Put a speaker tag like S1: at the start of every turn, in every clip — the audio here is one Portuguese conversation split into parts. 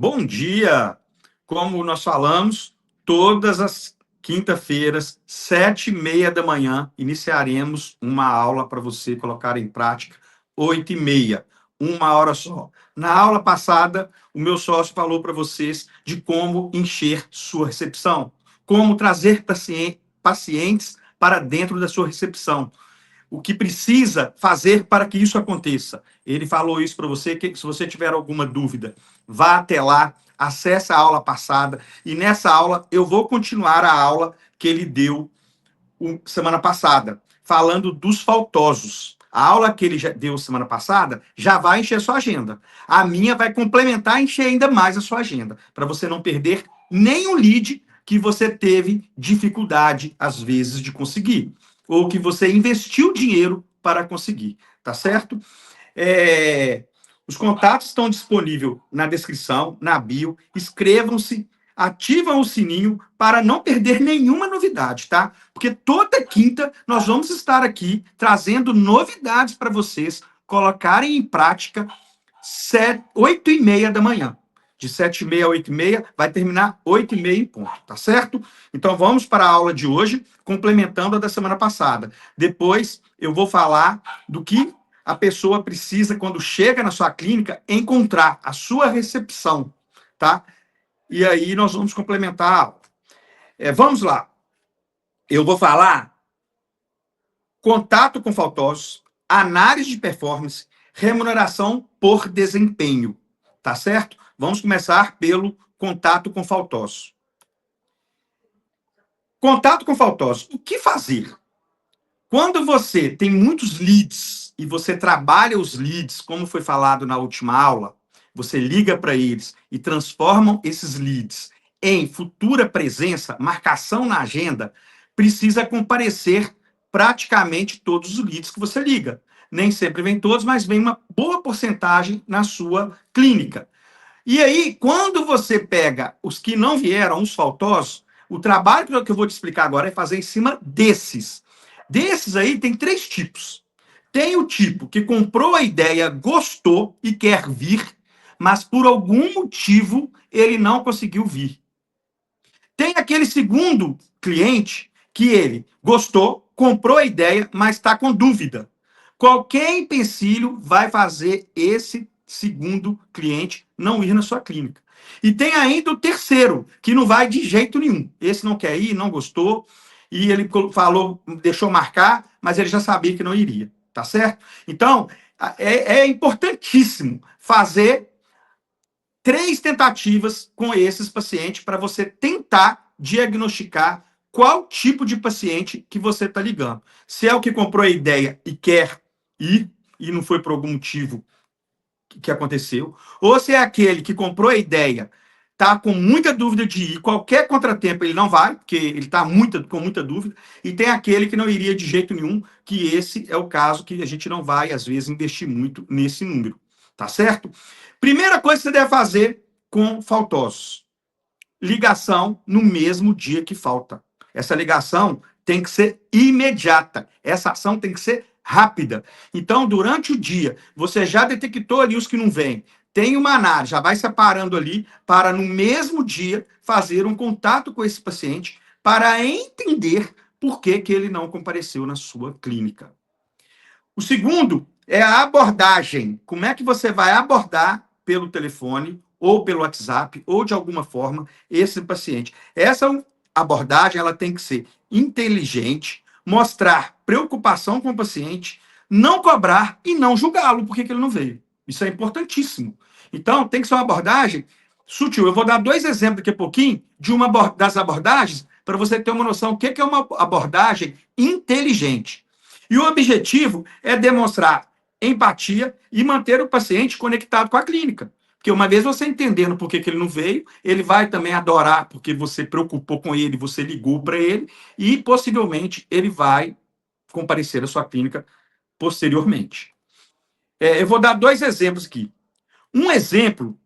S1: Bom dia! Como nós falamos, todas as quinta-feiras, 7h30 da manhã, iniciaremos uma aula para você colocar em prática, 8h30, uma hora só. Na aula passada, o meu sócio falou para vocês de como encher sua recepção, como trazer pacientes para dentro da sua recepção, o que precisa fazer para que isso aconteça. Ele falou isso para você, que se você tiver alguma dúvida, vá até lá, acesse a aula passada, e nessa aula eu vou continuar a aula que ele deu semana passada, falando dos faltosos. A aula que ele já deu semana passada já vai encher sua agenda. A minha vai complementar e encher ainda mais a sua agenda, para você não perder nenhum lead que você teve dificuldade, às vezes, de conseguir, ou que você investiu dinheiro para conseguir, tá certo? Os contatos estão disponíveis na descrição, na bio. Inscrevam-se, ativam o sininho para não perder nenhuma novidade, tá? Porque toda quinta nós vamos estar aqui trazendo novidades para vocês colocarem em prática 8h30 da manhã. De 7h30 a 8h30, vai terminar 8h30 em ponto, tá certo? Então vamos para a aula de hoje, complementando a da semana passada. Depois eu vou falar do que a pessoa precisa, quando chega na sua clínica, encontrar a sua recepção, tá? E aí nós vamos complementar a aula. Vamos lá. Eu vou falar contato com faltosos, análise de performance, remuneração por desempenho, tá certo? Vamos começar pelo contato com faltosos. Contato com faltosos. O que fazer? Quando você tem muitos leads e você trabalha os leads, como foi falado na última aula, você liga para eles e transformam esses leads em futura presença, marcação na agenda, precisa comparecer praticamente todos os leads que você liga. Nem sempre vem todos, mas vem uma boa porcentagem na sua clínica. E aí, quando você pega os que não vieram, os faltosos, o trabalho que eu vou te explicar agora é fazer em cima desses. Desses aí tem 3 tipos. Tem o tipo que comprou a ideia, gostou e quer vir, mas por algum motivo ele não conseguiu vir. Tem aquele segundo cliente que ele gostou, comprou a ideia, mas está com dúvida. Qualquer empecilho vai fazer esse segundo cliente não ir na sua clínica. E tem ainda o terceiro, que não vai de jeito nenhum. Esse não quer ir, não gostou, e ele falou, deixou marcar, mas ele já sabia que não iria, tá certo? Então, é importantíssimo fazer 3 tentativas com esses pacientes para você tentar diagnosticar qual tipo de paciente que você está ligando. Se é o que comprou a ideia e quer ir, e não foi por algum motivo que aconteceu, ou se é aquele que comprou a ideia, está com muita dúvida de ir, qualquer contratempo ele não vai, porque ele está com muita dúvida, e tem aquele que não iria de jeito nenhum, que esse é o caso que a gente não vai, às vezes, investir muito nesse número, tá certo? Primeira coisa que você deve fazer com faltosos: ligação no mesmo dia que falta. Essa ligação tem que ser imediata. Essa ação tem que ser rápida. Então, durante o dia, você já detectou ali os que não vêm. Tem uma análise, já vai separando ali para, no mesmo dia, fazer um contato com esse paciente para entender por que ele não compareceu na sua clínica. O segundo é a abordagem. Como é que você vai abordar pelo telefone, ou pelo WhatsApp, ou de alguma forma, esse paciente? Essa abordagem ela tem que ser inteligente, mostrar preocupação com o paciente, não cobrar e não julgá-lo porque ele não veio. Isso é importantíssimo. Então, tem que ser uma abordagem sutil. Eu vou dar 2 exemplos daqui a pouquinho de uma das abordagens para você ter uma noção do que é uma abordagem inteligente. E o objetivo é demonstrar empatia e manter o paciente conectado com a clínica. Porque uma vez você entendendo por que ele não veio, ele vai também adorar porque você preocupou com ele, você ligou para ele, e possivelmente ele vai comparecer à sua clínica posteriormente. Eu vou dar 2 exemplos aqui. Um exemplo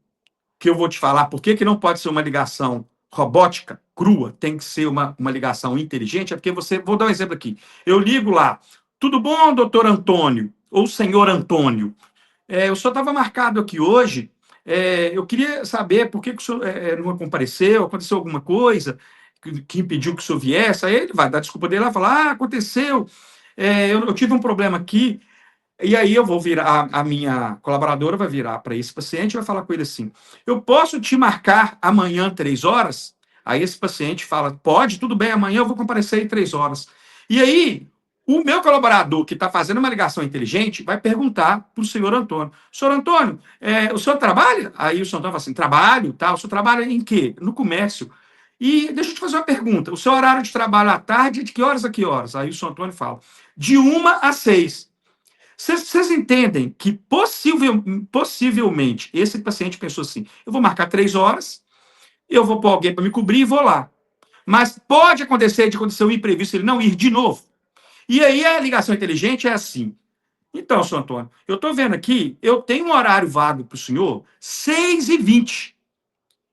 S1: que eu vou te falar por que não pode ser uma ligação robótica, crua, tem que ser uma ligação inteligente, é porque vou dar um exemplo aqui. Eu ligo lá: tudo bom, doutor Antônio? Ou senhor Antônio? O senhor estava marcado aqui hoje eu queria saber por que, que o senhor não compareceu, aconteceu alguma coisa que impediu que o senhor viesse. Aí ele vai dar desculpa dele, vai falar, aconteceu, eu tive um problema aqui. E aí eu vou virar, a minha colaboradora vai virar para esse paciente e vai falar com ele assim: eu posso te marcar amanhã 3 horas? Aí esse paciente fala: pode, tudo bem, amanhã eu vou comparecer em 3 horas. E aí, o meu colaborador que está fazendo uma ligação inteligente vai perguntar para o senhor Antônio: senhor Antônio, o senhor trabalha? Aí o senhor Antônio fala assim: trabalho, tá? O senhor trabalha em quê? No comércio. E deixa eu te fazer uma pergunta: o seu horário de trabalho à tarde é de que horas a que horas? Aí o senhor Antônio fala: de 1 às 6. Vocês entendem que possivelmente esse paciente pensou assim: eu vou marcar 3 horas, eu vou pôr alguém para me cobrir e vou lá. Mas pode acontecer de acontecer um imprevisto, ele não ir de novo. E aí a ligação inteligente é assim: então, senhor Antônio, eu estou vendo aqui, eu tenho um horário vago para o senhor, 6h20.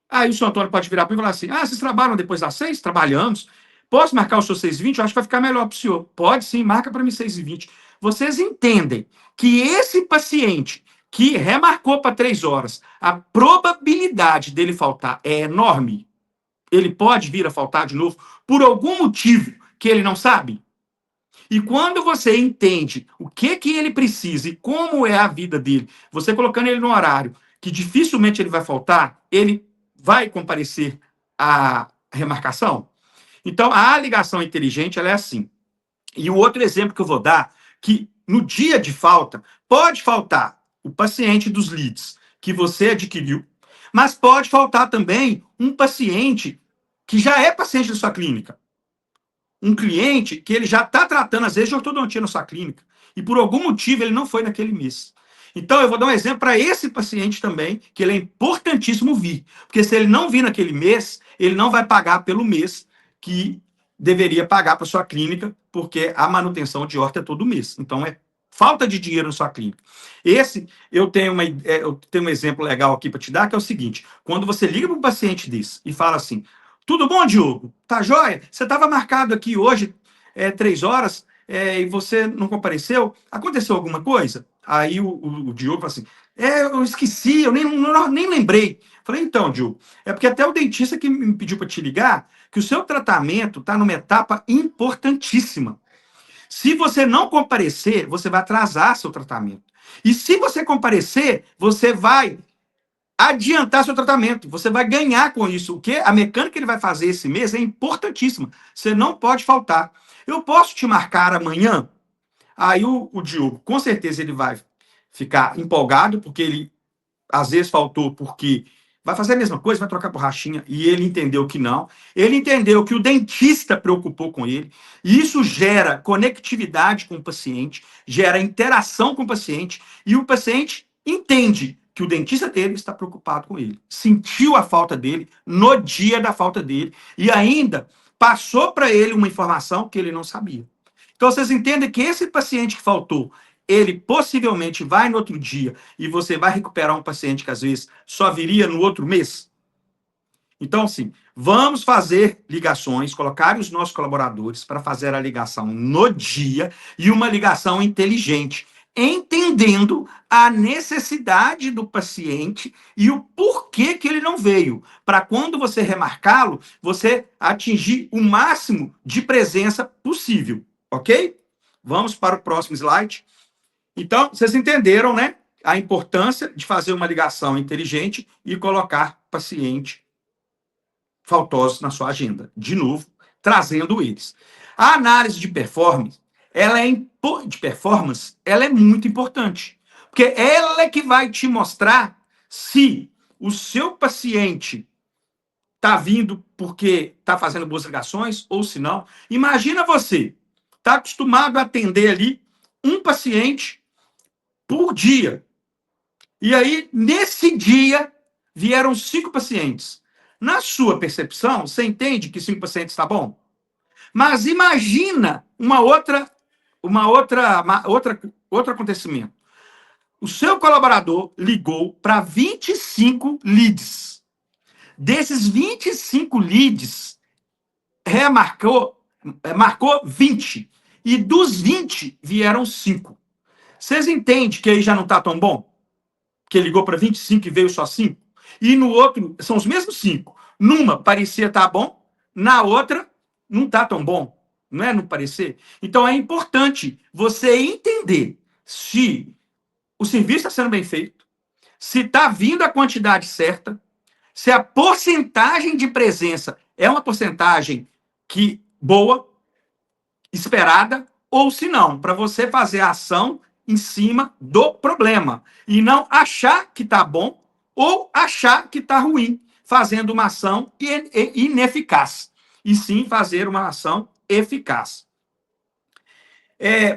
S1: Aí o senhor Antônio pode virar para mim e falar assim: vocês trabalham depois das 6? Trabalhamos. Posso marcar o seu 6h20? Eu acho que vai ficar melhor para o senhor. Pode sim, marca para mim 6h20. Vocês entendem que esse paciente que remarcou para 3 horas, a probabilidade dele faltar é enorme? Ele pode vir a faltar de novo por algum motivo que ele não sabe? E quando você entende o que ele precisa e como é a vida dele, você colocando ele no horário que dificilmente ele vai faltar, ele vai comparecer à remarcação. Então, a ligação inteligente ela é assim. E o outro exemplo que eu vou dar, que no dia de falta, pode faltar o paciente dos leads que você adquiriu, mas pode faltar também um paciente que já é paciente da sua clínica. Um cliente que ele já está tratando, às vezes, de ortodontia na sua clínica, e por algum motivo ele não foi naquele mês. Então, eu vou dar um exemplo para esse paciente também, que ele é importantíssimo vir. Porque se ele não vir naquele mês, ele não vai pagar pelo mês que deveria pagar para sua clínica, porque a manutenção de horta é todo mês. Então, é falta de dinheiro na sua clínica. Esse, eu tenho um exemplo legal aqui para te dar, que é o seguinte: quando você liga para um paciente desse e fala assim: tudo bom, Diogo? Tá joia? Você estava marcado aqui hoje, 3 horas, e você não compareceu? Aconteceu alguma coisa? Aí o Diogo fala assim: eu esqueci, eu nem lembrei. Falei: então, Diogo, é porque até o dentista que me pediu para te ligar, que o seu tratamento está numa etapa importantíssima. Se você não comparecer, você vai atrasar seu tratamento. E se você comparecer, você vai adiantar seu tratamento. Você vai ganhar com isso. O que a mecânica que ele vai fazer esse mês é importantíssima. Você não pode faltar. Eu posso te marcar amanhã? Aí o Diogo, com certeza, ele vai ficar empolgado, porque ele às vezes faltou porque vai fazer a mesma coisa, vai trocar borrachinha, e ele entendeu que não. Ele entendeu que o dentista preocupou com ele, e isso gera conectividade com o paciente, gera interação com o paciente, e o paciente entende que o dentista dele está preocupado com ele. Sentiu a falta dele no dia da falta dele, e ainda passou para ele uma informação que ele não sabia. Então, vocês entendem que esse paciente que faltou, ele possivelmente vai no outro dia e você vai recuperar um paciente que às vezes só viria no outro mês? Então, assim, vamos fazer ligações, colocar os nossos colaboradores para fazer a ligação no dia e uma ligação inteligente, entendendo a necessidade do paciente e o porquê que ele não veio, para quando você remarcá-lo, você atingir o máximo de presença possível, ok? Vamos para o próximo slide. Então, vocês entenderam, né? A importância de fazer uma ligação inteligente e colocar paciente faltosos na sua agenda. De novo, trazendo eles. A análise de performance, ela é muito importante. Porque ela é que vai te mostrar se o seu paciente está vindo porque está fazendo boas ligações ou se não. Imagina você, está acostumado a atender ali um paciente por dia. E aí, nesse dia, vieram 5 pacientes. Na sua percepção, você entende que 5 pacientes está bom? Mas imagina outro acontecimento. O seu colaborador ligou para 25 leads. Desses 25 leads, marcou 20. E dos 20, vieram 5. Vocês entendem que aí já não está tão bom? que ligou para 25 e veio só 5, e no outro são os mesmos 5. Numa parecia estar bom, na outra não está tão bom, não é no parecer? Então é importante você entender se o serviço está sendo bem feito, se está vindo a quantidade certa, se a porcentagem de presença é uma porcentagem que boa, esperada, ou se não, para você fazer a ação em cima do problema e não achar que está bom ou achar que está ruim, fazendo uma ação ineficaz, e sim fazer uma ação eficaz.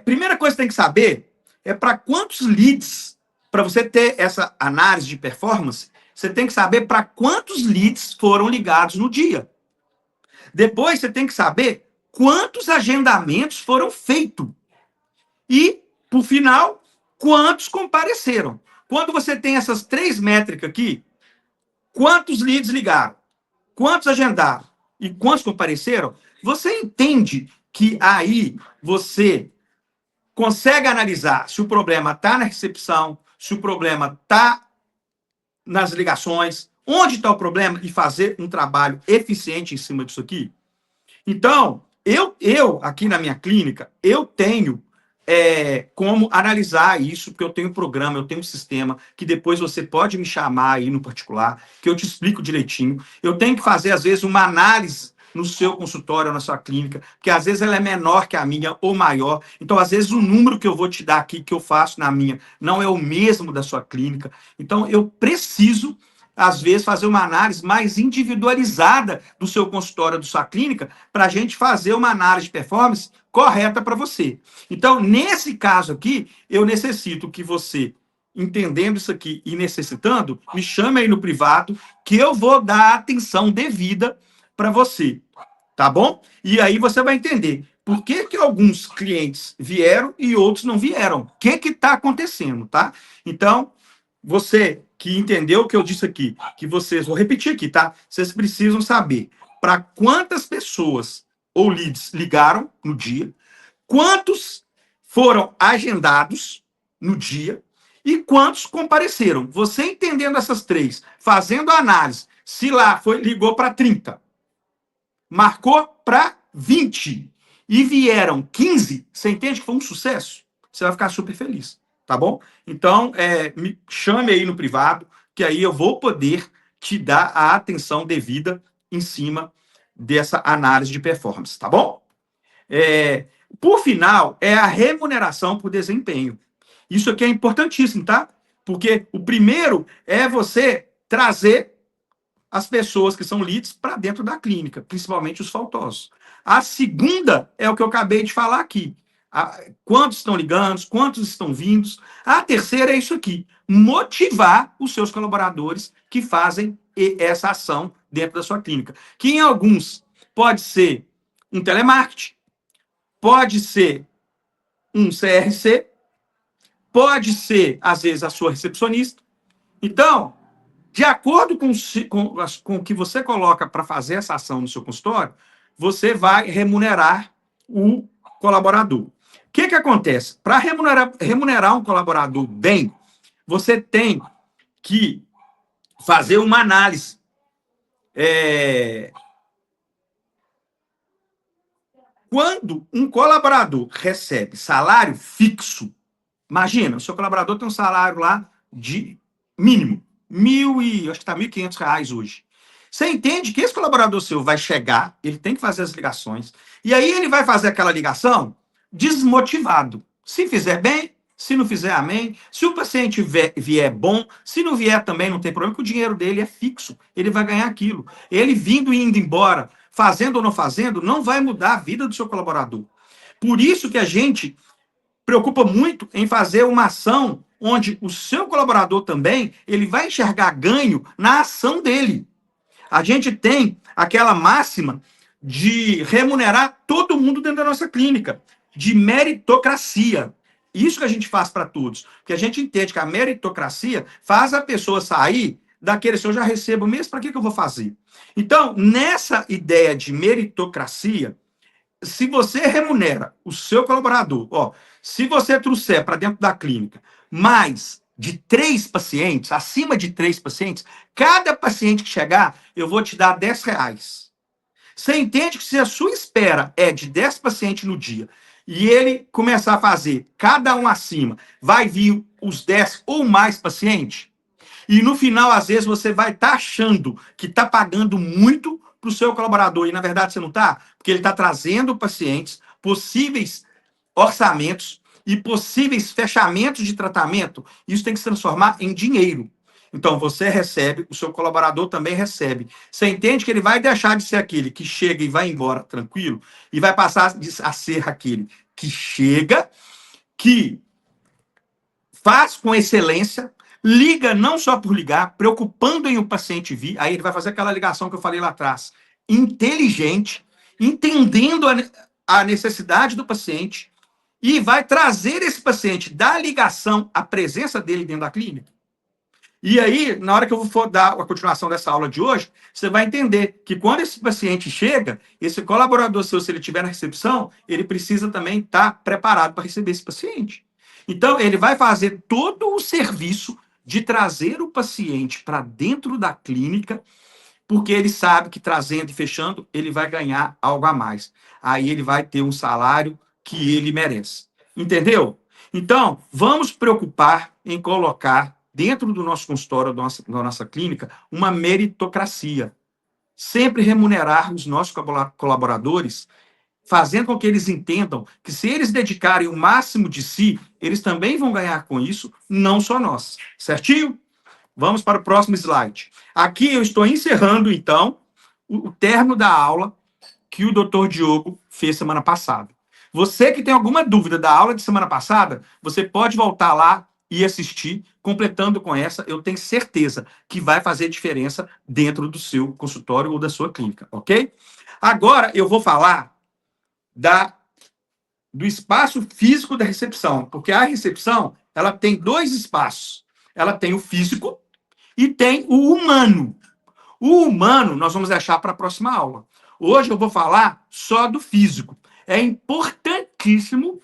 S1: Primeira coisa que tem que saber é para quantos leads, para você ter essa análise de performance, você tem que saber para quantos leads foram ligados no dia. Depois você tem que saber quantos agendamentos foram feitos. E, por final, quantos compareceram. Quando você tem essas 3 métricas aqui, quantos leads ligaram, quantos agendaram e quantos compareceram, você entende que aí você consegue analisar se o problema está na recepção, se o problema está nas ligações, onde está o problema e fazer um trabalho eficiente em cima disso aqui. Então, eu aqui na minha clínica, eu tenho como analisar isso, porque eu tenho um programa, eu tenho um sistema, que depois você pode me chamar aí no particular, que eu te explico direitinho. Eu tenho que fazer, às vezes, uma análise no seu consultório, na sua clínica, porque às vezes ela é menor que a minha ou maior. Então, às vezes, o número que eu vou te dar aqui, que eu faço na minha, não é o mesmo da sua clínica. Então, eu preciso, às vezes, fazer uma análise mais individualizada do seu consultório, da sua clínica, para a gente fazer uma análise de performance correta para você. Então, nesse caso aqui, eu necessito que você, entendendo isso aqui e necessitando, me chame aí no privado, que eu vou dar a atenção devida para você, tá bom? E aí você vai entender por que que alguns clientes vieram e outros não vieram. O que que está acontecendo, tá? Então, você que entendeu o que eu disse aqui, que vocês, vou repetir aqui, tá? Vocês precisam saber para quantas pessoas ou leads ligaram no dia, quantos foram agendados no dia e quantos compareceram. Você entendendo essas 3, fazendo a análise, se lá ligou para 30, marcou para 20 e vieram 15, você entende que foi um sucesso? Você vai ficar super feliz, tá bom? Então, me chame aí no privado, que aí eu vou poder te dar a atenção devida em cima dessa análise de performance, tá bom? Por final, é a remuneração por desempenho. Isso aqui é importantíssimo, tá? Porque o primeiro é você trazer as pessoas que são leads para dentro da clínica, principalmente os faltosos. A segunda é o que eu acabei de falar aqui. Quantos estão ligando, quantos estão vindos. A terceira é isso aqui, motivar os seus colaboradores que fazem essa ação dentro da sua clínica. Que em alguns pode ser um telemarketing, pode ser um CRC, pode ser, às vezes, a sua recepcionista. Então, de acordo com o que você coloca para fazer essa ação no seu consultório, você vai remunerar o colaborador. O que acontece? Para remunerar um colaborador bem, você tem que fazer uma análise. Quando um colaborador recebe salário fixo, imagina, o seu colaborador tem um salário lá de mínimo, acho que está R$ 1.500 hoje. Você entende que esse colaborador seu vai chegar, ele tem que fazer as ligações, e aí ele vai fazer aquela ligação desmotivado. Se fizer bem, se não fizer, amém. Se o paciente vier bom, se não vier também, não tem problema, que o dinheiro dele é fixo, ele vai ganhar aquilo. Ele vindo e indo embora, fazendo ou não fazendo, não vai mudar a vida do seu colaborador. Por isso que a gente preocupa muito em fazer uma ação onde o seu colaborador também, ele vai enxergar ganho na ação dele. A gente tem aquela máxima de remunerar todo mundo dentro da nossa clínica, de meritocracia. Isso que a gente faz para todos. Porque a gente entende que a meritocracia faz a pessoa sair daquele, se eu já recebo mesmo, para que eu vou fazer? Então, nessa ideia de meritocracia, se você remunera o seu colaborador, se você trouxer para dentro da clínica mais de 3 pacientes, acima de 3 pacientes, cada paciente que chegar, eu vou te dar R$ 10. Você entende que se a sua espera é de 10 pacientes no dia e ele começar a fazer cada um acima, vai vir os 10 ou mais pacientes? E no final, às vezes, você vai estar achando que está pagando muito para o seu colaborador, e na verdade você não está, porque ele está trazendo pacientes, possíveis orçamentos e possíveis fechamentos de tratamento. Isso tem que se transformar em dinheiro. Então, você recebe, o seu colaborador também recebe. Você entende que ele vai deixar de ser aquele que chega e vai embora tranquilo, e vai passar a ser aquele que chega, que faz com excelência, liga não só por ligar, preocupando em o paciente vir, aí ele vai fazer aquela ligação que eu falei lá atrás, inteligente, entendendo a necessidade do paciente, e vai trazer esse paciente da ligação à presença dele dentro da clínica. E aí, na hora que eu for dar a continuação dessa aula de hoje, você vai entender que quando esse paciente chega, esse colaborador seu, se ele estiver na recepção, ele precisa também estar preparado para receber esse paciente. Então, ele vai fazer todo o serviço de trazer o paciente para dentro da clínica, porque ele sabe que trazendo e fechando, ele vai ganhar algo a mais. Aí ele vai ter um salário que ele merece. Entendeu? Então, vamos preocupar em colocar dentro do nosso consultório, da nossa clínica, uma meritocracia. Sempre remunerar os nossos colaboradores, fazendo com que eles entendam que se eles dedicarem o máximo de si, eles também vão ganhar com isso, não só nós. Certinho? Vamos para o próximo slide. Aqui eu estou encerrando, então, o término da aula que o Dr. Diogo fez semana passada. Você que tem alguma dúvida da aula de semana passada, você pode voltar lá e assistir, completando com essa, eu tenho certeza que vai fazer diferença dentro do seu consultório ou da sua clínica, ok? Agora eu vou falar do espaço físico da recepção, porque a recepção, ela tem 2 espaços. Ela tem o físico e tem o humano. O humano nós vamos deixar para a próxima aula. Hoje eu vou falar só do físico. É importantíssimo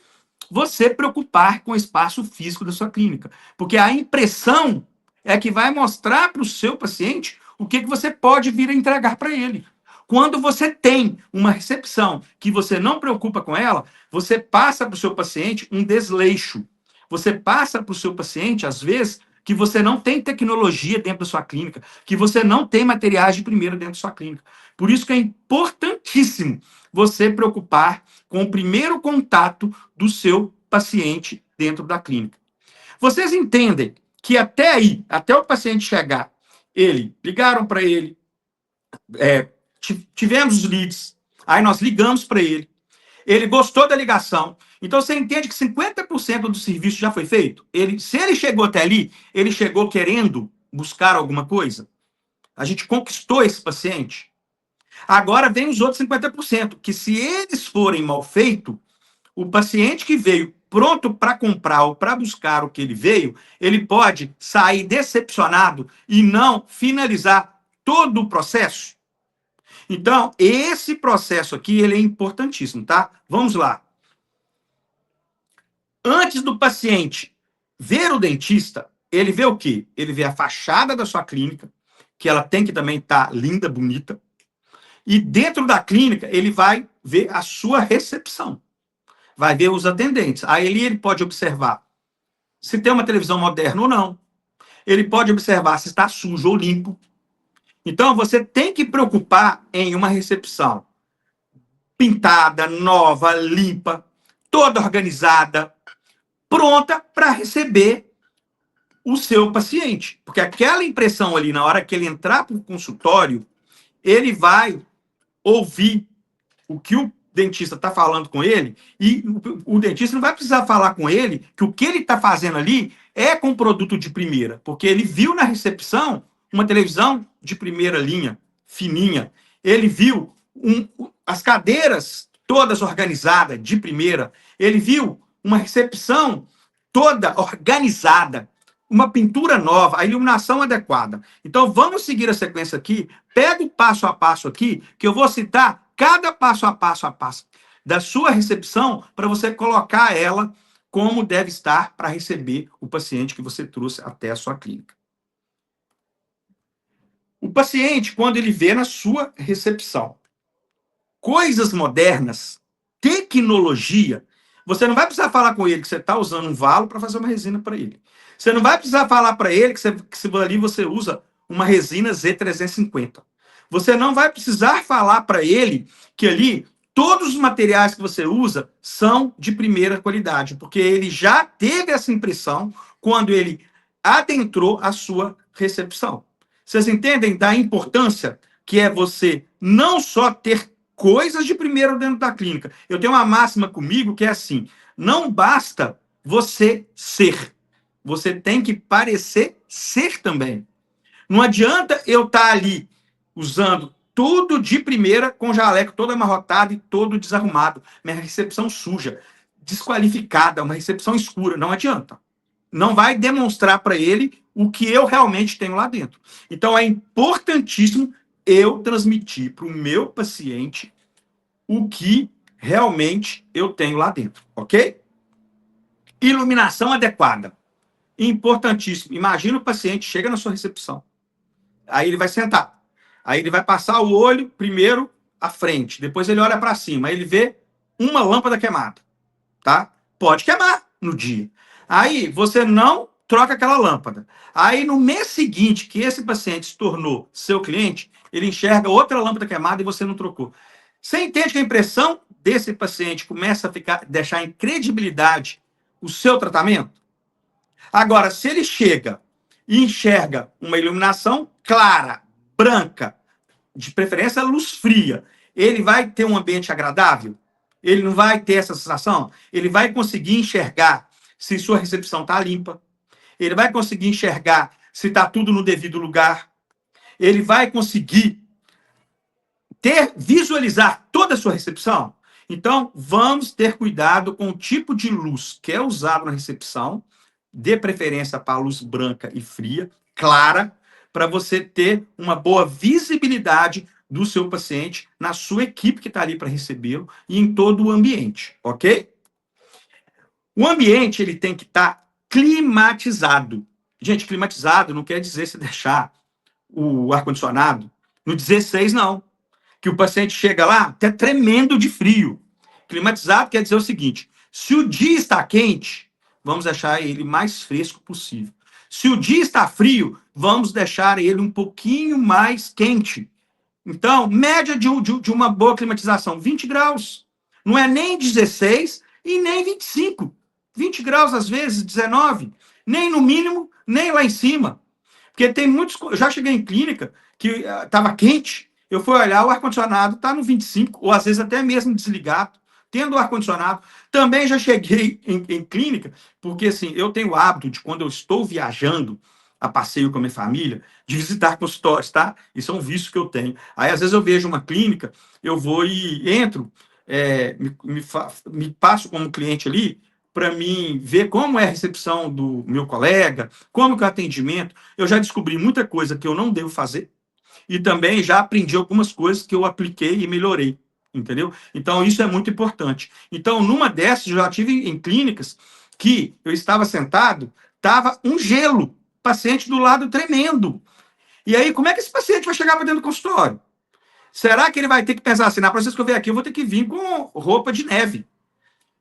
S1: você preocupar com o espaço físico da sua clínica, porque a impressão é que vai mostrar para o seu paciente o que você pode vir a entregar para ele. Quando você tem uma recepção que você não preocupa com ela, você passa para o seu paciente um desleixo. Você passa para o seu paciente, às vezes, que você não tem tecnologia dentro da sua clínica, que você não tem materiais de primeira dentro da sua clínica. Por isso que é importantíssimo você preocupar com o primeiro contato do seu paciente dentro da clínica. Vocês entendem que até aí, até o paciente chegar, ligaram para ele, tivemos os leads, aí nós ligamos para ele gostou da ligação. Então, você entende que 50% do serviço já foi feito? Se ele chegou até ali, ele chegou querendo buscar alguma coisa? A gente conquistou esse paciente? Agora vem os outros 50%, que se eles forem mal feitos, o paciente que veio pronto para comprar ou para buscar o que ele veio, ele pode sair decepcionado e não finalizar todo o processo. Então, esse processo aqui, ele é importantíssimo, tá? Vamos lá. Antes do paciente ver o dentista, ele vê o quê? Ele vê a fachada da sua clínica, que ela tem que também estar linda, bonita. E dentro da clínica, ele vai ver a sua recepção. Vai ver os atendentes. Aí ele pode observar se tem uma televisão moderna ou não. Ele pode observar se está sujo ou limpo. Então, você tem que preocupar em uma recepção pintada, nova, limpa, toda organizada, pronta para receber o seu paciente. Porque aquela impressão ali, na hora que ele entrar para o consultório, ele vai ouvir o que o dentista está falando com ele, e o dentista não vai precisar falar com ele que o que ele está fazendo ali é com produto de primeira, porque ele viu na recepção uma televisão de primeira linha, fininha. Ele viu as cadeiras todas organizadas, de primeira. Ele viu uma recepção toda organizada, uma pintura nova, a iluminação adequada. Então, vamos seguir a sequência aqui. Pega o passo a passo aqui, que eu vou citar cada passo a passo da sua recepção para você colocar ela como deve estar para receber o paciente que você trouxe até a sua clínica. O paciente, quando ele vê na sua recepção coisas modernas, tecnologia, você não vai precisar falar com ele que você está usando um valo para fazer uma resina para ele. Você não vai precisar falar para ele que ali você usa uma resina Z350. Você não vai precisar falar para ele que ali todos os materiais que você usa são de primeira qualidade, porque ele já teve essa impressão quando ele adentrou a sua recepção. Vocês entendem da importância que é você não só ter coisas de primeiro dentro da clínica. Eu tenho uma máxima comigo que é assim: não basta você ser. Você tem que parecer ser também. Não adianta eu estar ali usando tudo de primeira, com jaleco todo amarrotado e todo desarrumado. Minha recepção suja, desqualificada, uma recepção escura. Não adianta. Não vai demonstrar para ele o que eu realmente tenho lá dentro. Então, é importantíssimo eu transmitir para o meu paciente o que realmente eu tenho lá dentro, ok? Iluminação adequada. Importantíssimo. Imagina o paciente chega na sua recepção. Aí ele vai sentar. Aí ele vai passar o olho primeiro à frente. Depois ele olha para cima. Aí ele vê uma lâmpada queimada. Tá? Pode queimar no dia. Aí você não troca aquela lâmpada. Aí no mês seguinte que esse paciente se tornou seu cliente, ele enxerga outra lâmpada queimada e você não trocou. Você entende que a impressão desse paciente começa a deixar em credibilidade o seu tratamento? Agora, se ele chega e enxerga uma iluminação clara, branca, de preferência luz fria, ele vai ter um ambiente agradável? Ele não vai ter essa sensação? Ele vai conseguir enxergar se sua recepção está limpa? Ele vai conseguir enxergar se está tudo no devido lugar? Ele vai conseguir visualizar toda a sua recepção? Então, vamos ter cuidado com o tipo de luz que é usado na recepção, de preferência para a luz branca e fria, clara, para você ter uma boa visibilidade do seu paciente na sua equipe que está ali para recebê-lo e em todo o ambiente, ok? O ambiente ele tem que estar climatizado. Gente, climatizado não quer dizer se deixar o ar-condicionado no 16, não. Que o paciente chega lá até tremendo de frio. Climatizado quer dizer o seguinte: se o dia está quente, vamos deixar ele mais fresco possível. Se o dia está frio, vamos deixar ele um pouquinho mais quente. Então, média de uma boa climatização, 20 graus. Não é nem 16 e nem 25. 20 graus, às vezes, 19. Nem no mínimo, nem lá em cima. Porque tem muitos... Eu já cheguei em clínica que estava quente, eu fui olhar, o ar-condicionado está no 25, ou às vezes até mesmo desligado, tendo ar-condicionado. Também já cheguei em clínica, porque assim, eu tenho o hábito de, quando eu estou viajando a passeio com a minha família, de visitar consultórios, tá? Isso é um vício que eu tenho. Aí, às vezes, eu vejo uma clínica, eu vou e entro, me passo como cliente ali, para mim ver como é a recepção do meu colega, como que é o atendimento. Eu já descobri muita coisa que eu não devo fazer e também já aprendi algumas coisas que eu apliquei e melhorei, entendeu? Então, isso é muito importante. Então, numa dessas, eu já tive em clínicas que eu estava sentado, estava um gelo, paciente do lado tremendo. E aí, como é que esse paciente vai chegar para dentro do consultório? Será que ele vai ter que pensar assim, na próxima vez que eu vier aqui, eu vou ter que vir com roupa de neve?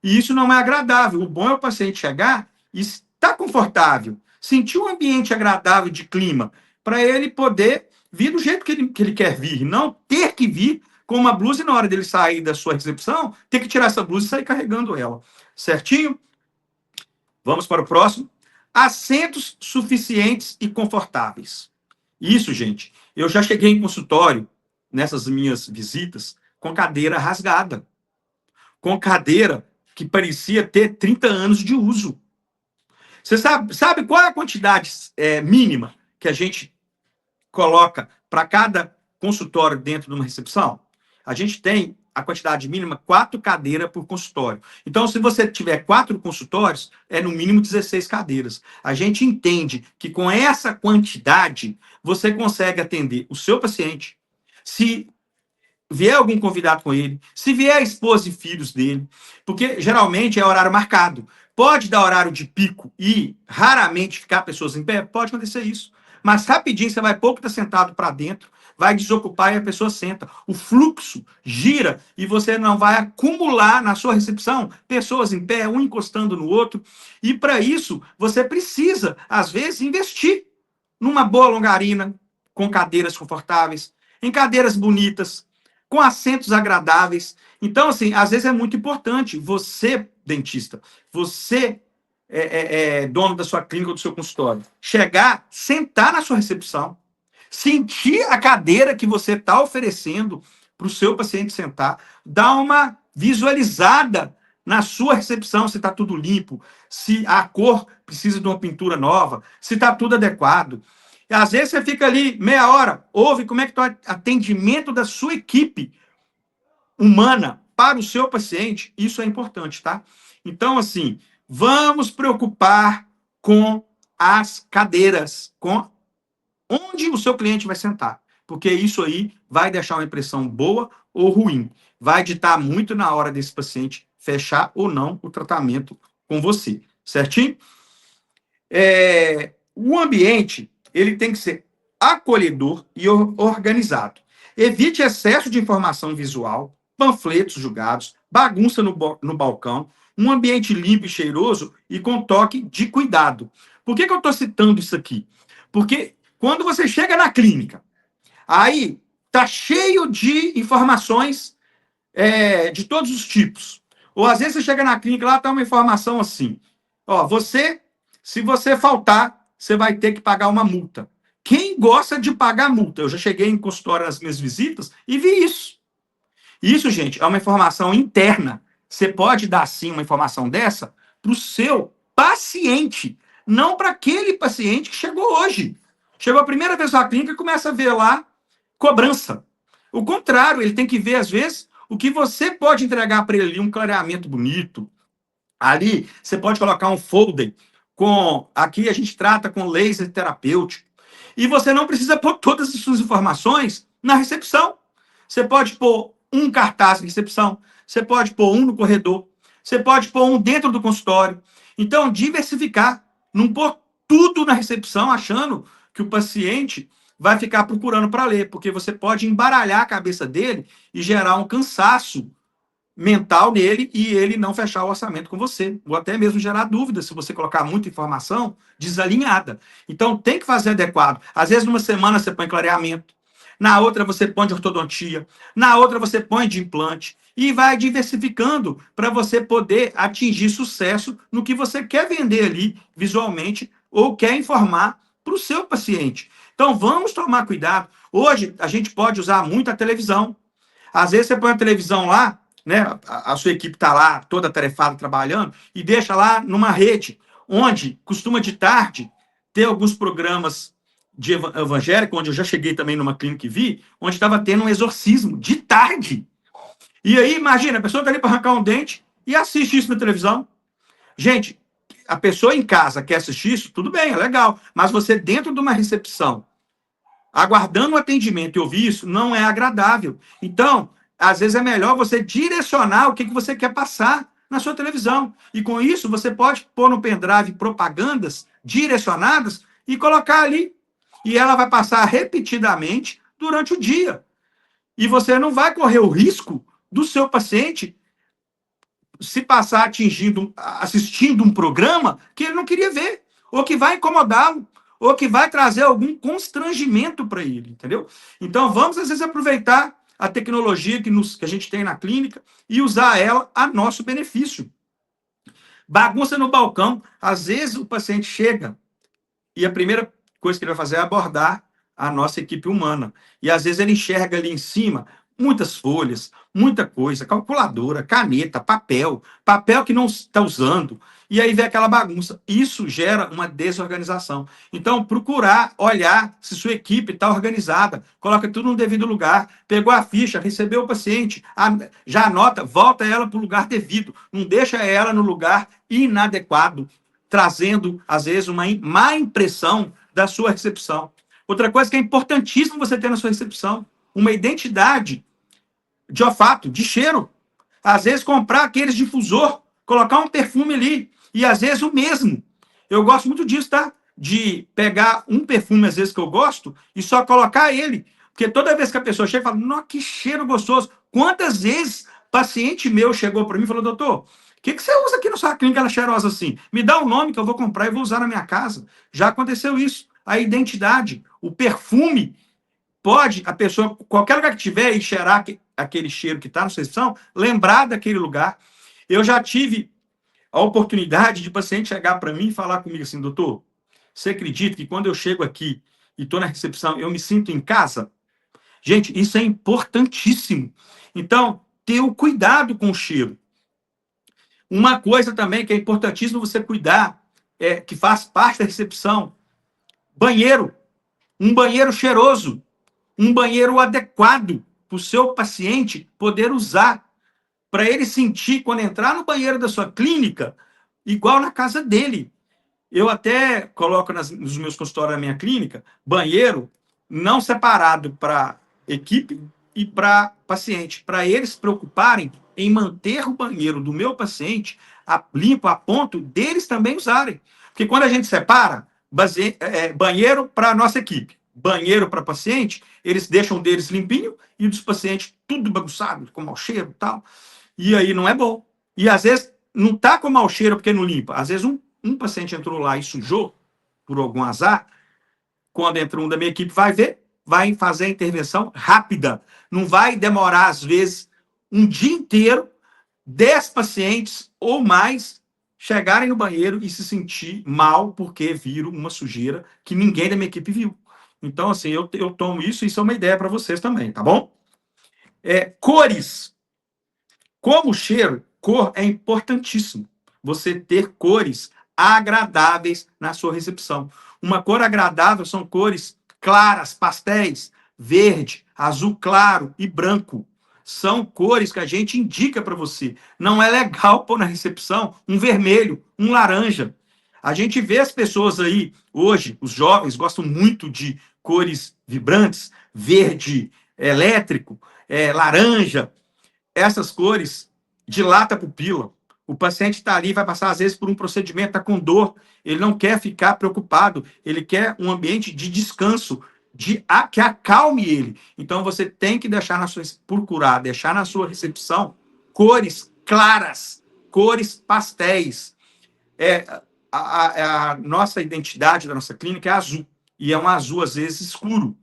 S1: E isso não é agradável. O bom é o paciente chegar e estar confortável, sentir um ambiente agradável de clima, para ele poder vir do jeito que ele quer vir, não ter que vir com uma blusa e na hora dele sair da sua recepção, ter que tirar essa blusa e sair carregando ela. Certinho? Vamos para o próximo. Assentos suficientes e confortáveis. Isso, gente, eu já cheguei em consultório, nessas minhas visitas, com cadeira rasgada. Com cadeira que parecia ter 30 anos de uso. Você sabe qual é a quantidade mínima que a gente coloca para cada consultório dentro de uma recepção? A gente tem a quantidade mínima 4 cadeiras por consultório. Então, se você tiver 4 consultórios, é no mínimo 16 cadeiras. A gente entende que com essa quantidade, você consegue atender o seu paciente. Se vier algum convidado com ele, se vier a esposa e filhos dele, porque geralmente é horário marcado. Pode dar horário de pico e raramente ficar pessoas em pé? Pode acontecer isso. Mas rapidinho você vai pouco estar sentado para dentro, vai desocupar e a pessoa senta. O fluxo gira e você não vai acumular na sua recepção pessoas em pé, um encostando no outro. E para isso, você precisa, às vezes, investir numa boa longarina, com cadeiras confortáveis, em cadeiras bonitas, com assentos agradáveis. Então, assim, às vezes é muito importante você, dentista, você dono da sua clínica ou do seu consultório, chegar, sentar na sua recepção, sentir a cadeira que você está oferecendo para o seu paciente sentar, dar uma visualizada na sua recepção, se está tudo limpo, se a cor precisa de uma pintura nova, se está tudo adequado. E às vezes você fica ali meia hora, ouve como é que está o atendimento da sua equipe humana para o seu paciente, isso é importante, tá? Então, assim, vamos preocupar com as cadeiras, com onde o seu cliente vai sentar, porque isso aí vai deixar uma impressão boa ou ruim. Vai ditar muito na hora desse paciente fechar ou não o tratamento com você, certinho? O ambiente, ele tem que ser acolhedor e organizado. Evite excesso de informação visual, panfletos jogados, bagunça no balcão, um ambiente limpo e cheiroso e com toque de cuidado. Por que eu estou citando isso aqui? Porque quando você chega na clínica, aí tá cheio de informações de todos os tipos. Ou às vezes você chega na clínica, lá tá uma informação assim, ó, se você faltar, você vai ter que pagar uma multa. Quem gosta de pagar multa? Eu já cheguei em consultório nas minhas visitas e vi isso. Isso, gente, é uma informação interna. Você pode dar, sim, uma informação dessa para o seu paciente, não para aquele paciente que chegou hoje. Chegou a primeira vez na clínica e começa a ver lá cobrança. O contrário, ele tem que ver, às vezes, o que você pode entregar para ele, um clareamento bonito. Ali, você pode colocar um folder com... Aqui a gente trata com laser terapêutico. E você não precisa pôr todas as suas informações na recepção. Você pode pôr um cartaz de recepção, você pode pôr um no corredor, você pode pôr um dentro do consultório. Então, diversificar, não pôr tudo na recepção achando que o paciente vai ficar procurando para ler, porque você pode embaralhar a cabeça dele e gerar um cansaço mental nele e ele não fechar o orçamento com você, ou até mesmo gerar dúvidas se você colocar muita informação desalinhada. Então, tem que fazer adequado. Às vezes, numa semana você põe clareamento, na outra você põe de ortodontia, na outra você põe de implante, e vai diversificando para você poder atingir sucesso no que você quer vender ali visualmente ou quer informar para o seu paciente. Então, vamos tomar cuidado. Hoje, a gente pode usar muito a televisão. Às vezes, você põe a televisão lá, né? A sua equipe está lá, toda atarefada, trabalhando, e deixa lá numa rede, onde costuma de tarde ter alguns programas de evangélico, onde eu já cheguei também numa clínica e vi, onde estava tendo um exorcismo de tarde. E aí, imagina, a pessoa está ali para arrancar um dente e assiste isso na televisão. Gente, a pessoa em casa quer assistir isso, tudo bem, é legal, mas você dentro de uma recepção, aguardando o atendimento e ouvir isso, não é agradável. Então, às vezes é melhor você direcionar o que você quer passar na sua televisão. E com isso, você pode pôr no pendrive propagandas direcionadas e colocar ali. E ela vai passar repetidamente durante o dia. E você não vai correr o risco do seu paciente se passar assistindo um programa que ele não queria ver, ou que vai incomodá-lo, ou que vai trazer algum constrangimento para ele, entendeu? Então, vamos, às vezes, aproveitar a tecnologia que a gente tem na clínica e usar ela a nosso benefício. Bagunça no balcão. Às vezes, o paciente chega e a primeira coisa que ele vai fazer é abordar a nossa equipe humana. E, às vezes, ele enxerga ali em cima muitas folhas, muita coisa, calculadora, caneta, papel que não está usando, e aí vem aquela bagunça. Isso gera uma desorganização. Então, procurar olhar se sua equipe está organizada, coloca tudo no devido lugar, pegou a ficha, recebeu o paciente, já anota, volta ela para o lugar devido, não deixa ela no lugar inadequado, trazendo, às vezes, uma má impressão da sua recepção. Outra coisa que é importantíssimo você ter na sua recepção, uma identidade de olfato, de cheiro. Às vezes comprar aqueles difusor, colocar um perfume ali, e às vezes o mesmo. Eu gosto muito disso, tá? De pegar um perfume, às vezes, que eu gosto, e só colocar ele. Porque toda vez que a pessoa chega e fala, nossa, que cheiro gostoso. Quantas vezes paciente meu chegou para mim e falou, doutor, o que você usa aqui na sua clínica, ela é cheirosa assim? Me dá o nome que eu vou comprar e vou usar na minha casa. Já aconteceu isso. A identidade, o perfume, pode a pessoa, qualquer lugar que tiver, e cheirar aquele cheiro que está na recepção, lembrar daquele lugar. Eu já tive a oportunidade de paciente chegar para mim e falar comigo assim, doutor, você acredita que quando eu chego aqui e estou na recepção, eu me sinto em casa? Gente, isso é importantíssimo. Então, ter o cuidado com o cheiro. Uma coisa também que é importantíssimo você cuidar, que faz parte da recepção, banheiro. Um banheiro cheiroso, um banheiro adequado para o seu paciente poder usar, para ele sentir, quando entrar no banheiro da sua clínica, igual na casa dele. Eu até coloco nos meus consultórios da minha clínica, banheiro não separado para equipe e para paciente, para eles se preocuparem em manter o banheiro do meu paciente limpo a ponto deles também usarem. Porque quando a gente separa, banheiro para a nossa equipe, banheiro para paciente, eles deixam deles limpinho e dos pacientes tudo bagunçado, com mau cheiro e tal. E aí não é bom. E às vezes não está com mau cheiro porque não limpa. Às vezes um paciente entrou lá e sujou, por algum azar, quando entra um da minha equipe, vai ver, vai fazer a intervenção rápida. Não vai demorar, às vezes, um dia inteiro, 10 pacientes ou mais chegarem no banheiro e se sentir mal porque viram uma sujeira que ninguém da minha equipe viu. Então, assim, eu tomo isso é uma ideia para vocês também, tá bom? Cores. Como cheiro, cor é importantíssimo. Você ter cores agradáveis na sua recepção. Uma cor agradável são cores claras, pastéis, verde, azul claro e branco. São cores que a gente indica para você. Não é legal pôr na recepção um vermelho, um laranja. A gente vê as pessoas aí, hoje, os jovens gostam muito de cores vibrantes, verde elétrico, laranja. Essas cores dilatam a pupila. O paciente está ali, vai passar, às vezes, por um procedimento, está com dor, ele não quer ficar preocupado, ele quer um ambiente de descanso, que acalme ele. Então, você tem que procurar deixar na sua recepção cores claras, cores pastéis. A nossa identidade da nossa clínica é azul, e é um azul, às vezes, escuro.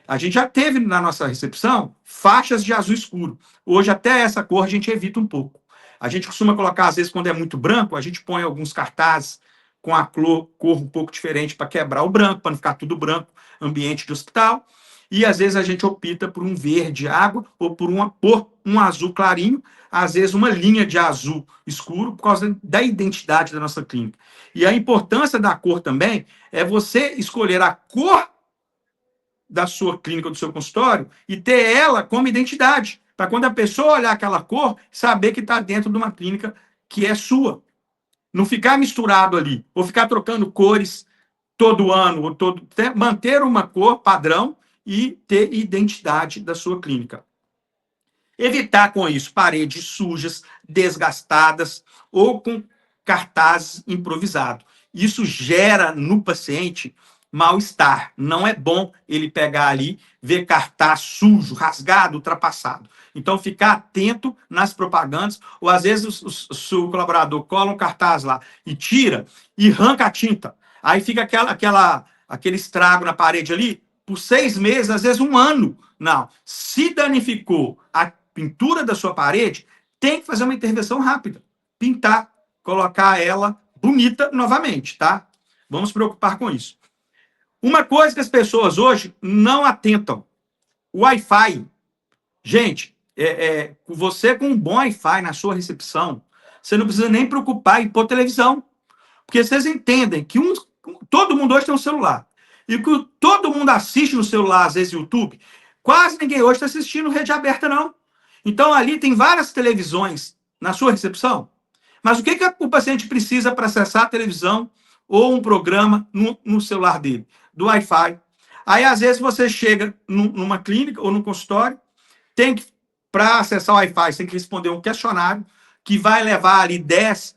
S1: A gente já teve na nossa recepção faixas de azul escuro. Hoje, até essa cor, a gente evita um pouco. A gente costuma colocar, às vezes, quando é muito branco, a gente põe alguns cartazes com a cor um pouco diferente para quebrar o branco, para não ficar tudo branco, ambiente de hospital. E, às vezes, a gente opta por um verde água ou por um azul clarinho, às vezes, uma linha de azul escuro, por causa da identidade da nossa clínica. E a importância da cor também é você escolher a cor da sua clínica, do seu consultório, e ter ela como identidade, para quando a pessoa olhar aquela cor, saber que está dentro de uma clínica que é sua. Não ficar misturado ali, ou ficar trocando cores todo ano, ou manter uma cor padrão e ter identidade da sua clínica. Evitar com isso paredes sujas, desgastadas ou com cartazes improvisados. Isso gera no paciente mal-estar. Não é bom ele pegar ali, ver cartaz sujo, rasgado, ultrapassado. Então, ficar atento nas propagandas, ou às vezes o seu colaborador cola um cartaz lá e tira e arranca a tinta. Aí fica aquele estrago na parede ali por 6 meses, às vezes 1 ano. Não. Se danificou a pintura da sua parede, tem que fazer uma intervenção rápida. Pintar, colocar ela bonita novamente, tá? Vamos se preocupar com isso. Uma coisa que as pessoas hoje não atentam, o Wi-Fi. Gente, você com um bom Wi-Fi na sua recepção, você não precisa nem preocupar em pôr televisão. Porque vocês entendem que todo mundo hoje tem um celular. E que todo mundo assiste no celular, às vezes, YouTube, quase ninguém hoje está assistindo rede aberta, não. Então, ali tem várias televisões na sua recepção. Mas o que o paciente precisa para acessar a televisão ou um programa no celular dele? Do Wi-Fi. Aí, às vezes, você chega numa clínica ou num consultório, tem que para acessar o Wi-Fi, você tem que responder um questionário que vai levar ali 10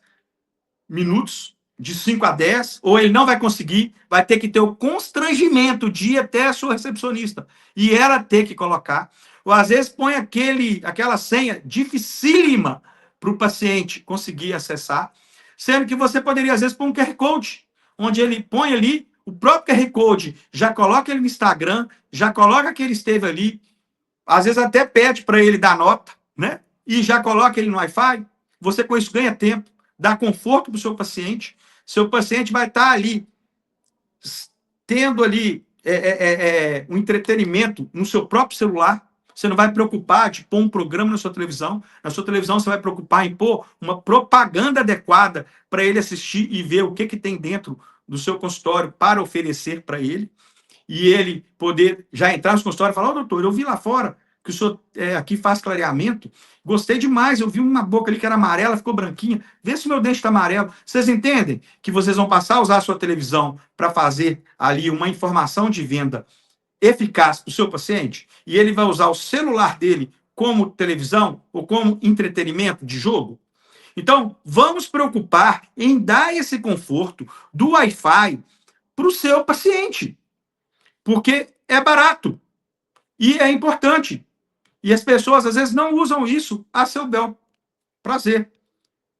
S1: minutos, de 5 a 10, ou ele não vai conseguir, vai ter que ter o constrangimento de ir até a sua recepcionista e ela ter que colocar. Ou às vezes põe aquela senha dificílima para o paciente conseguir acessar, sendo que você poderia, às vezes, pôr um QR Code, onde ele põe ali o próprio QR Code, já coloca ele no Instagram, já coloca que ele esteve ali, às vezes até pede para ele dar nota, né? E já coloca ele no Wi-Fi. Você com isso ganha tempo, dá conforto para o seu paciente. Seu paciente vai estar ali tendo ali um entretenimento no seu próprio celular. Você não vai preocupar de pôr um programa na sua televisão. Na sua televisão, você vai preocupar em pôr uma propaganda adequada para ele assistir e ver o que tem dentro do seu consultório para oferecer para ele. E ele poder já entrar no consultório e falar: doutor, eu vi lá fora que o senhor aqui faz clareamento, gostei demais, eu vi uma boca ali que era amarela, ficou branquinha, vê se o meu dente está amarelo. Vocês entendem que vocês vão passar a usar a sua televisão para fazer ali uma informação de venda eficaz para o seu paciente? E ele vai usar o celular dele como televisão ou como entretenimento de jogo? Então, vamos preocupar em dar esse conforto do Wi-Fi para o seu paciente, porque é barato e é importante. E as pessoas, às vezes, não usam isso a seu bel prazer,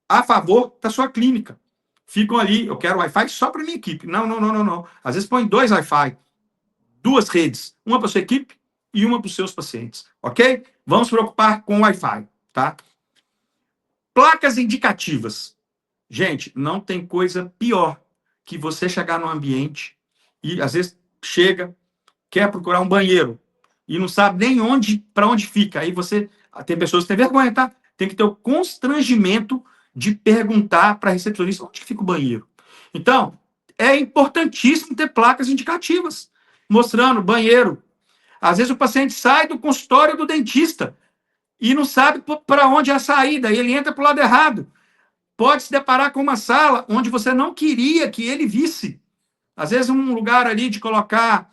S1: a favor da sua clínica. Ficam ali, eu quero Wi-Fi só para minha equipe. Não, não, não, não, não. Às vezes põe 2 Wi-Fi, 2 redes, uma para sua equipe e uma para os seus pacientes, ok? Vamos preocupar com o Wi-Fi, tá? Placas indicativas. Gente, não tem coisa pior que você chegar num ambiente e, às vezes, chega, quer procurar um banheiro e não sabe nem para onde fica. Aí você, tem pessoas que têm vergonha, tá? Tem que ter o constrangimento de perguntar para a recepcionista onde fica o banheiro. Então, é importantíssimo ter placas indicativas, mostrando banheiro. Às vezes o paciente sai do consultório do dentista e não sabe para onde é a saída, e ele entra para o lado errado. Pode se deparar com uma sala onde você não queria que ele visse. Às vezes um lugar ali de colocar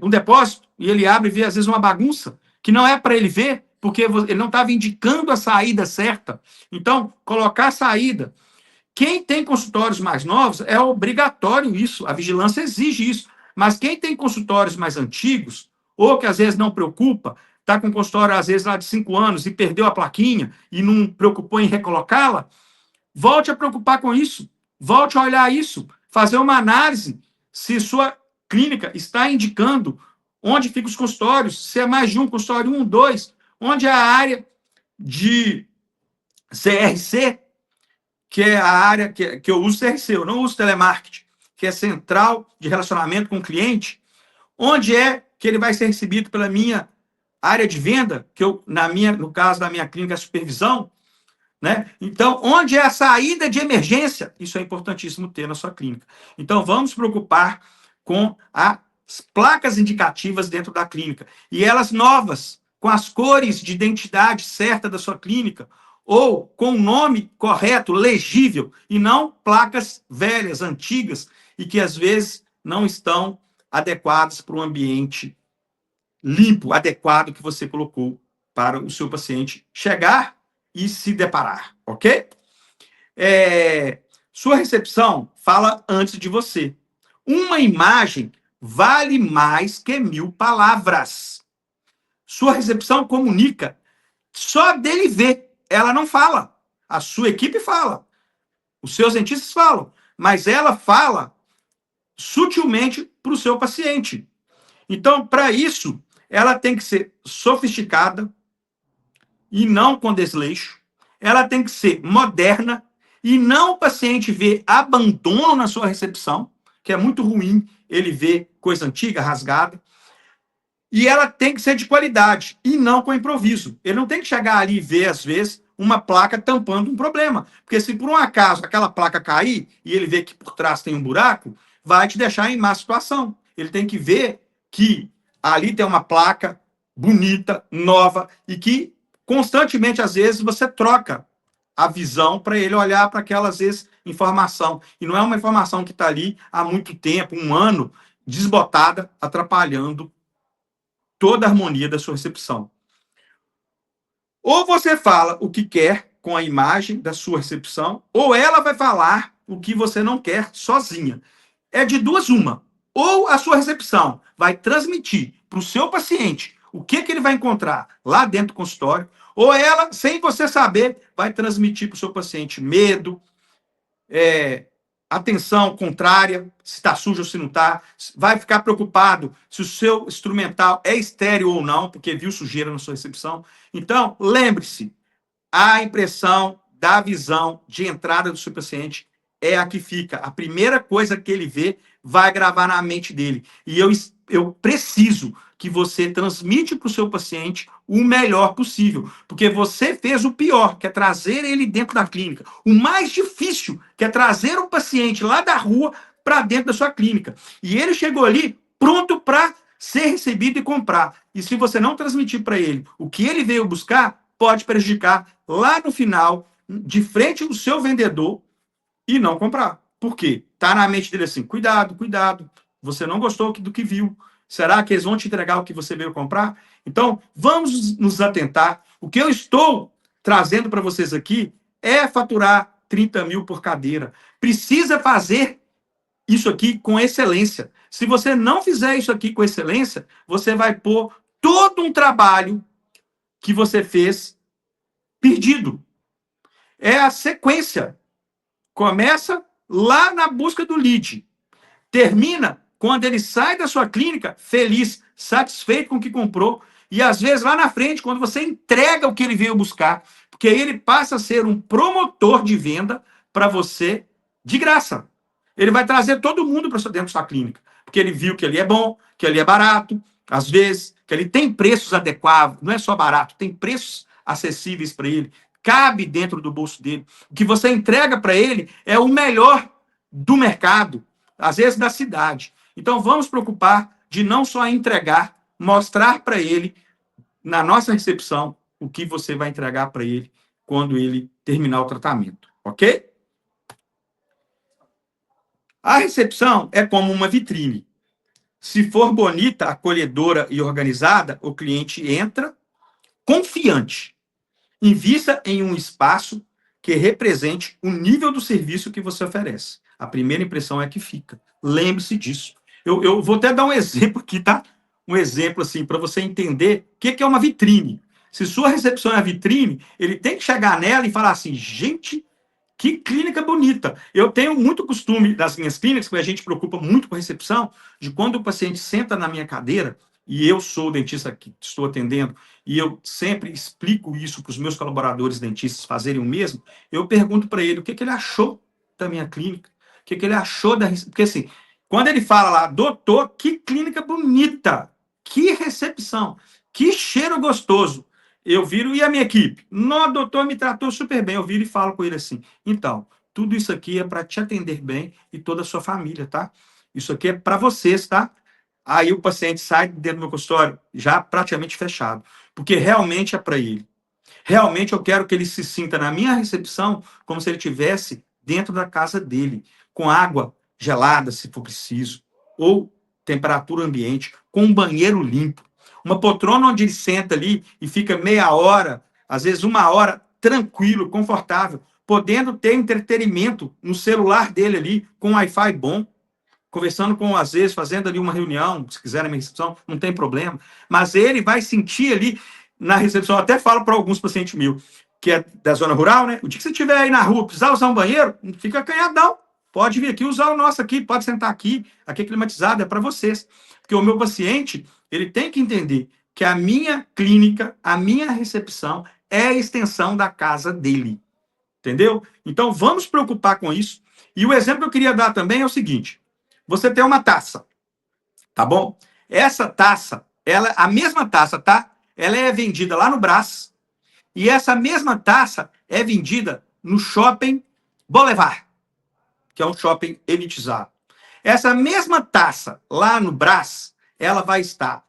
S1: um depósito, e ele abre e vê, às vezes, uma bagunça, que não é para ele ver, porque ele não estava indicando a saída certa. Então, colocar a saída. Quem tem consultórios mais novos, é obrigatório isso, a vigilância exige isso. Mas quem tem consultórios mais antigos, ou que às vezes não preocupa, está com consultório, às vezes, lá de 5 anos e perdeu a plaquinha e não preocupou em recolocá-la, volte a preocupar com isso, volte a olhar isso, fazer uma análise se sua clínica está indicando onde ficam os consultórios, se é mais de um consultório, 1, 2, onde é a área de CRC, que é a área que eu uso CRC, eu não uso telemarketing, que é central de relacionamento com o cliente, onde é que ele vai ser recebido pela minha área de venda, que eu, no caso da minha clínica, é supervisão, né? Então, onde é a saída de emergência? Isso é importantíssimo ter na sua clínica. Então, vamos preocupar com as placas indicativas dentro da clínica. E elas novas, com as cores de identidade certa da sua clínica, ou com o nome correto, legível, e não placas velhas, antigas, e que às vezes não estão adequadas para o ambiente limpo, adequado que você colocou para o seu paciente chegar e se deparar, ok? Sua recepção fala antes de você. Uma imagem vale mais que 1000 palavras. Sua recepção comunica. Só dele ver, ela não fala. A sua equipe fala. Os seus dentistas falam. Mas ela fala sutilmente para o seu paciente. Então, para isso, ela tem que ser sofisticada e não com desleixo. Ela tem que ser moderna e não o paciente ver abandono na sua recepção, que é muito ruim ele ver coisa antiga, rasgada. E ela tem que ser de qualidade e não com improviso. Ele não tem que chegar ali e ver, às vezes, uma placa tampando um problema. Porque se por um acaso aquela placa cair e ele vê que por trás tem um buraco, vai te deixar em má situação. Ele tem que ver que ali tem uma placa bonita, nova, e que constantemente, às vezes, você troca a visão para ele olhar para aquela, às vezes, informação. E não é uma informação que está ali há muito tempo, 1 ano, desbotada, atrapalhando toda a harmonia da sua recepção. Ou você fala o que quer com a imagem da sua recepção, ou ela vai falar o que você não quer sozinha. É de duas uma. Ou a sua recepção vai transmitir para o seu paciente o que ele vai encontrar lá dentro do consultório, ou ela, sem você saber, vai transmitir para o seu paciente medo, atenção contrária, se está sujo ou se não está, vai ficar preocupado se o seu instrumental é estéreo ou não, porque viu sujeira na sua recepção. Então, lembre-se, a impressão da visão de entrada do seu paciente é a que fica. A primeira coisa que ele vê vai gravar na mente dele. E eu preciso que você transmite para o seu paciente o melhor possível, porque você fez o pior, que é trazer ele dentro da clínica. O mais difícil, que é trazer um paciente lá da rua para dentro da sua clínica. E ele chegou ali pronto para ser recebido e comprar. E se você não transmitir para ele o que ele veio buscar, pode prejudicar lá no final, de frente ao seu vendedor, e não comprar. Por quê? Está na mente dele assim, cuidado, cuidado, você não gostou do que viu. Será que eles vão te entregar o que você veio comprar? Então, vamos nos atentar. O que eu estou trazendo para vocês aqui é faturar 30 mil por cadeira. Precisa fazer isso aqui com excelência. Se você não fizer isso aqui com excelência, você vai pôr todo um trabalho que você fez perdido. É a sequência. Começa lá na busca do lead. Termina quando ele sai da sua clínica feliz, satisfeito com o que comprou. E às vezes lá na frente, quando você entrega o que ele veio buscar, porque aí ele passa a ser um promotor de venda para você de graça. Ele vai trazer todo mundo para dentro da sua clínica, porque ele viu que ali é bom, que ali é barato, às vezes, que ele tem preços adequados, não é só barato, tem preços acessíveis para ele, cabe dentro do bolso dele. O que você entrega para ele é o melhor do mercado, às vezes da cidade. Então vamos preocupar de não só entregar, mostrar para ele na nossa recepção o que você vai entregar para ele quando ele terminar o tratamento, ok? A recepção é como uma vitrine. Se for bonita, acolhedora e organizada, o cliente entra confiante. Invista em um espaço que represente o nível do serviço que você oferece. A primeira impressão é que fica. Lembre-se disso. Eu vou até dar um exemplo aqui, tá? Um exemplo assim, para você entender o que é uma vitrine. Se sua recepção é a vitrine, ele tem que chegar nela e falar assim, gente, que clínica bonita. Eu tenho muito costume das minhas clínicas, porque a gente preocupa muito com a recepção, de quando o paciente senta na minha cadeira, e eu sou o dentista que estou atendendo, e eu sempre explico isso para os meus colaboradores dentistas fazerem o mesmo, eu pergunto para ele o que ele achou da minha clínica, o que ele achou da... Porque assim, quando ele fala lá, doutor, que clínica bonita, que recepção, que cheiro gostoso, eu viro, e a minha equipe? No, doutor me tratou super bem. Eu viro e falo com ele assim, então, tudo isso aqui é para te atender bem e toda a sua família, tá? Isso aqui é para vocês, tá? Aí o paciente sai dentro do meu consultório já praticamente fechado, porque realmente é para ele. Realmente eu quero que ele se sinta na minha recepção como se ele estivesse dentro da casa dele, com água gelada, se for preciso, ou temperatura ambiente, com um banheiro limpo, uma poltrona onde ele senta ali e fica meia hora, às vezes uma hora, tranquilo, confortável, podendo ter entretenimento no celular dele ali, com Wi-Fi bom, conversando com, às vezes, fazendo ali uma reunião, se quiser na minha recepção, não tem problema. Mas ele vai sentir ali na recepção, eu até falo para alguns pacientes meus, que é da zona rural, né? O dia que você estiver aí na rua, precisar usar um banheiro, não fica acanhadão. Pode vir aqui usar o nosso aqui, pode sentar aqui, aqui é climatizado, é para vocês. Porque o meu paciente, ele tem que entender que a minha clínica, a minha recepção é a extensão da casa dele. Entendeu? Então, vamos preocupar com isso. E o exemplo que eu queria dar também é o seguinte: você tem uma taça, tá bom? Essa taça, ela, a mesma taça, tá? Ela é vendida lá no Brás, e essa mesma taça é vendida no Shopping Boulevard, que é um shopping elitizado. Essa mesma taça lá no Brás, ela vai estar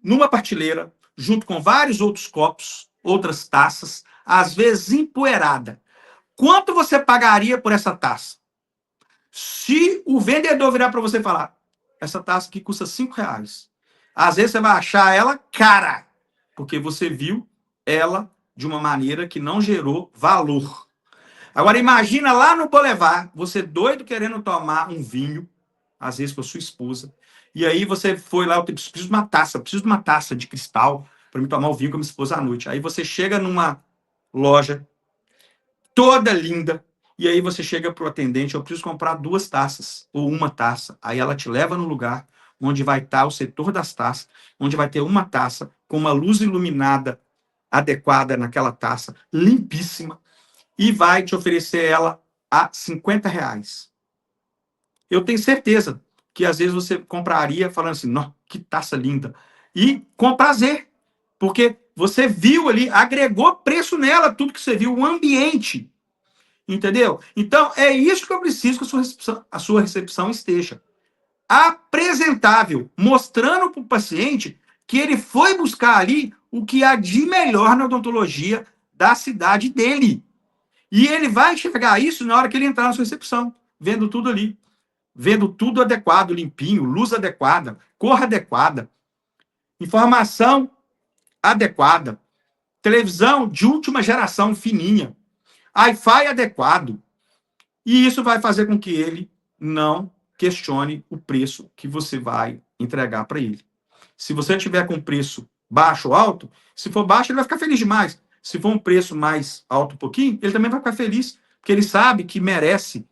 S1: numa prateleira, junto com vários outros copos, outras taças, às vezes empoeirada. Quanto você pagaria por essa taça? Se o vendedor virar para você e falar, essa taça aqui custa R$ 5, às vezes você vai achar ela cara, porque você viu ela de uma maneira que não gerou valor. Agora, imagina lá no Boulevard, você doido querendo tomar um vinho, às vezes com a sua esposa, e aí você foi lá, eu preciso de uma taça de cristal para me tomar o vinho com a minha esposa à noite. Aí você chega numa loja toda linda, e aí você chega para o atendente, eu preciso comprar 2 taças, ou uma taça. Aí ela te leva no lugar onde vai estar o setor das taças, onde vai ter uma taça com uma luz iluminada adequada naquela taça, limpíssima, e vai te oferecer ela a R$ 50. Eu tenho certeza que às vezes você compraria falando assim, nossa, que taça linda. E com prazer, porque você viu ali, agregou preço nela, tudo que você viu, o ambiente. Entendeu? Então, é isso que eu preciso que a sua recepção esteja apresentável, mostrando para o paciente que ele foi buscar ali o que há de melhor na odontologia da cidade dele. E ele vai enxergar isso na hora que ele entrar na sua recepção, vendo tudo ali. Vendo tudo adequado, limpinho, luz adequada, cor adequada, informação adequada, televisão de última geração fininha, Wi-Fi adequado. E isso vai fazer com que ele não questione o preço que você vai entregar para ele. Se você tiver com preço baixo ou alto, se for baixo, ele vai ficar feliz demais. Se for um preço mais alto um pouquinho, ele também vai ficar feliz, porque ele sabe que merece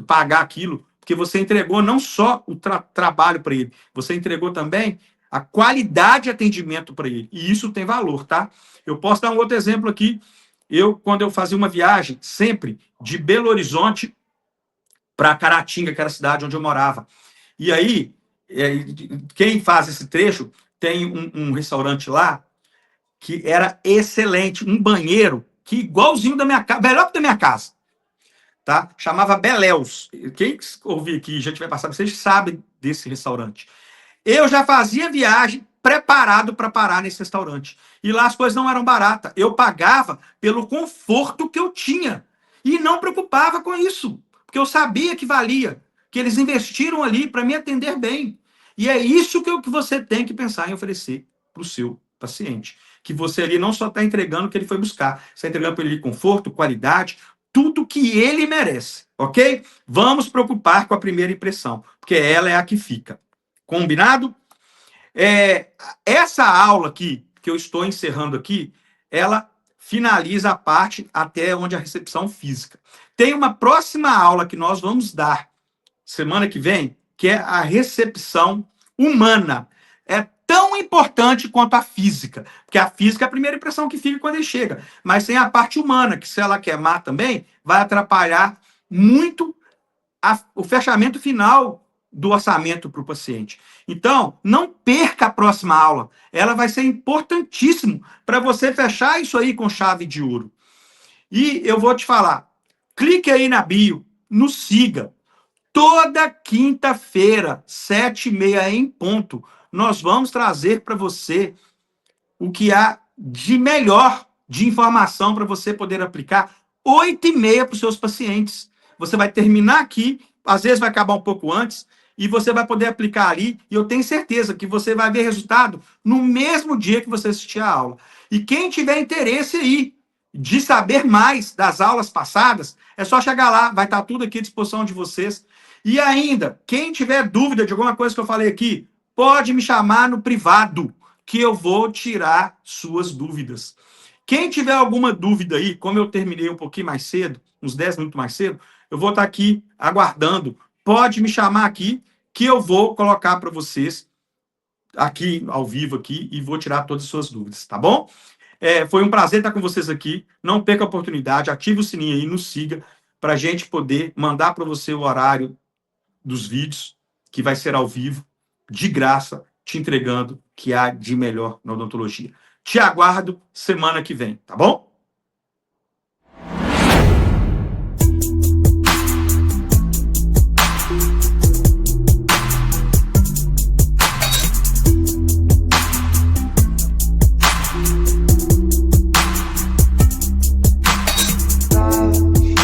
S1: pagar aquilo, porque você entregou não só o trabalho para ele, você entregou também a qualidade de atendimento para ele. E isso tem valor, tá? Eu posso dar um outro exemplo aqui. Quando eu fazia uma viagem, sempre de Belo Horizonte para Caratinga, que era a cidade onde eu morava. E aí, quem faz esse trecho tem um restaurante lá que era excelente, um banheiro que igualzinho da minha casa, melhor que da minha casa, tá? Chamava Beléus. Quem ouvir aqui já tiver passado, vocês sabem desse restaurante. Eu já fazia viagem preparado para parar nesse restaurante. E lá as coisas não eram baratas. Eu pagava pelo conforto que eu tinha. E não preocupava com isso. Porque eu sabia que valia. Que eles investiram ali para me atender bem. E é isso que você tem que pensar em oferecer para o seu paciente. Que você ali não só está entregando o que ele foi buscar. Você está entregando para ele conforto, qualidade, tudo que ele merece. Ok? Vamos preocupar com a primeira impressão. Porque ela é a que fica. Combinado? Essa aula aqui, que eu estou encerrando aqui, ela finaliza a parte até onde a recepção física. Tem uma próxima aula que nós vamos dar semana que vem, que é a recepção humana. É tão importante quanto a física, porque a física é a primeira impressão que fica quando ele chega, mas tem a parte humana, que se ela queimar também, vai atrapalhar muito o fechamento final do orçamento para o paciente. Então, não perca a próxima aula. Ela vai ser importantíssimo para você fechar isso aí com chave de ouro. E eu vou te falar, clique aí na bio, nos siga. Toda quinta-feira, 7h30 em ponto, nós vamos trazer para você o que há de melhor de informação para você poder aplicar 8h30 para os seus pacientes. Você vai terminar aqui, às vezes vai acabar um pouco antes, e você vai poder aplicar ali, e eu tenho certeza que você vai ver resultado no mesmo dia que você assistir a aula. E quem tiver interesse aí de saber mais das aulas passadas, é só chegar lá, vai estar tudo aqui à disposição de vocês. E ainda, quem tiver dúvida de alguma coisa que eu falei aqui, pode me chamar no privado, que eu vou tirar suas dúvidas. Quem tiver alguma dúvida aí, como eu terminei um pouquinho mais cedo, uns 10 minutos mais cedo, eu vou estar aqui aguardando. Pode me chamar aqui, que eu vou colocar para vocês aqui, ao vivo aqui, e vou tirar todas as suas dúvidas, tá bom? Foi um prazer estar com vocês aqui. Não perca a oportunidade, ative o sininho aí, nos siga, para a gente poder mandar para você o horário dos vídeos, que vai ser ao vivo, de graça, te entregando o que há de melhor na odontologia. Te aguardo semana que vem, tá bom?